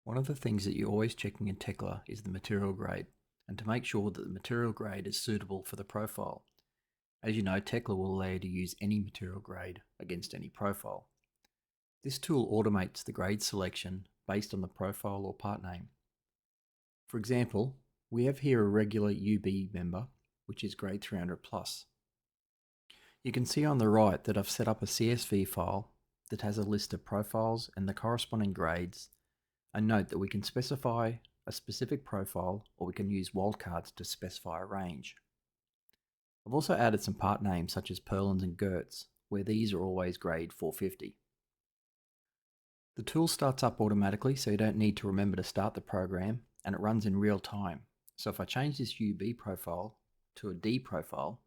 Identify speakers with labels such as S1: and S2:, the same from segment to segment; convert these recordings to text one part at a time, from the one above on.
S1: One of the things that you're always checking in Tekla is the material grade, and to make sure that the material grade is suitable for the profile. As you know, Tekla will allow you to use any material grade against any profile. This tool automates the grade selection based on the profile or part name. For example, we have here a regular UB member, which is grade 300 plus. You can see on the right that I've set up a CSV file that has a list of profiles and the corresponding grades. And note that we can specify a specific profile, or we can use wildcards to specify a range. I've also added some part names such as Purlins and Girts, where these are always grade 450. The tool starts up automatically, so you don't need to remember to start the program, and it runs in real time. So if I change this UB profile to a D profile,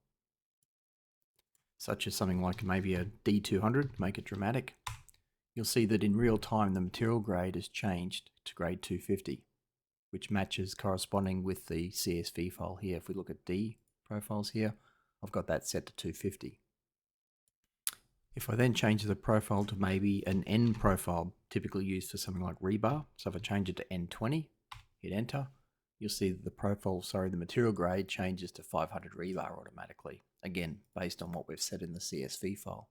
S1: such as something like maybe a D200, make it dramatic, you'll see that in real time the material grade has changed to grade 250, which matches corresponding with the CSV file here. If we look at D profiles here, I've got that set to 250. If I then change the profile to maybe an N profile, typically used for something like rebar, so if I change it to N20, hit enter, you'll see that the material grade changes to 500 rebar automatically, again based on what we've set in the CSV file.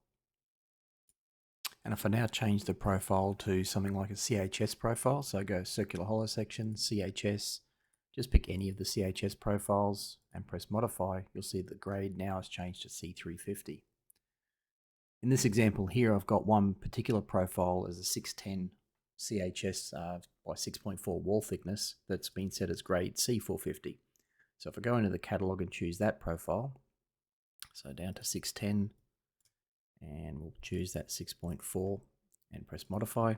S1: And if I now change the profile to something like a CHS profile, so go circular hollow section, CHS, just pick any of the CHS profiles and press modify, you'll see the grade now has changed to C350. In this example here, I've got one particular profile as a 610 CHS by 6.4 wall thickness that's been set as grade C450. So if I go into the catalog and choose that profile, so down to 610, and we'll choose that 6.4 and press modify,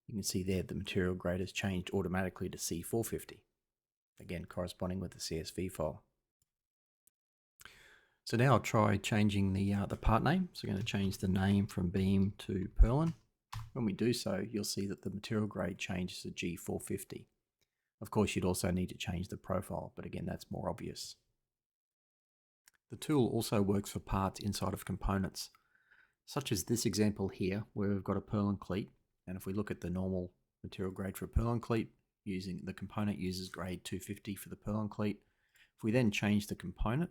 S1: you can see there the material grade has changed automatically to C450, again corresponding with the CSV file. So now I'll try changing the part name. So I'm going to change the name from beam to Purlin. When we do so, you'll see that the material grade changes to G450. Of course, you'd also need to change the profile, but again, that's more obvious. The tool also works for parts inside of components, such as this example here, where we've got a Purlin cleat. And if we look at the normal material grade for a Purlin cleat, using the component uses grade 250 for the Purlin cleat. If we then change the component,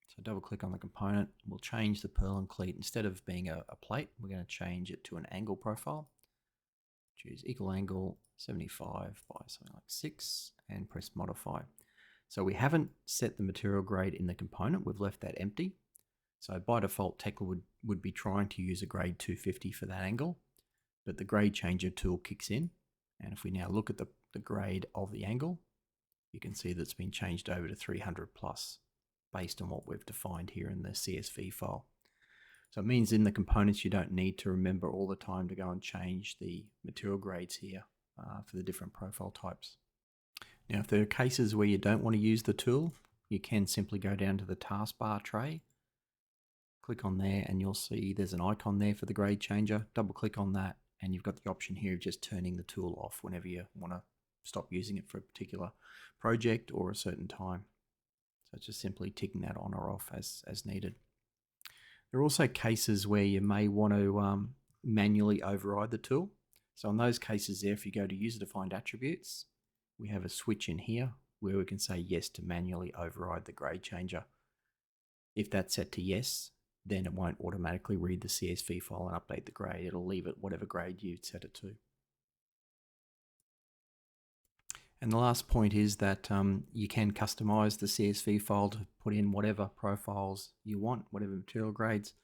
S1: so double click on the component, we'll change the Purlin cleat. Instead of being a plate, we're going to change it to an angle profile. Choose equal angle 75 by something like 6 and press modify. So we haven't set the material grade in the component, we've left that empty. So by default, Tekla would be trying to use a grade 250 for that angle, but the grade changer tool kicks in. And if we now look at the grade of the angle, you can see that it's been changed over to 300 plus based on what we've defined here in the CSV file. So it means in the components you don't need to remember all the time to go and change the material grades here for the different profile types. Now if there are cases where you don't want to use the tool, you can simply go down to the taskbar tray, click on there, and you'll see there's an icon there for the grade changer. Double click on that and you've got the option here of just turning the tool off whenever you want to stop using it for a particular project or a certain time. So just simply ticking that on or off as needed. There are also cases where you may want to manually override the tool. So in those cases there, if you go to user defined attributes, we have a switch in here where we can say yes to manually override the grade changer. If that's set to yes, then it won't automatically read the CSV file and update the grade. It'll leave it whatever grade you've set it to. And the last point is that you can customize the CSV file to put in whatever profiles you want, whatever material grades,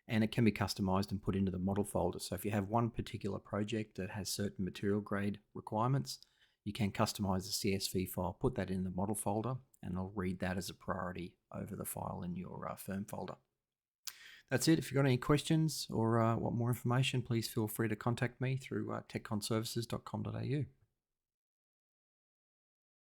S1: and it can be customized and put into the model folder. So if you have one particular project that has certain material grade requirements, you can customize the CSV file, put that in the model folder, and it'll read that as a priority over the file in your firm folder. That's it. If you've got any questions or want more information, please feel free to contact me through tekconservices.com.au.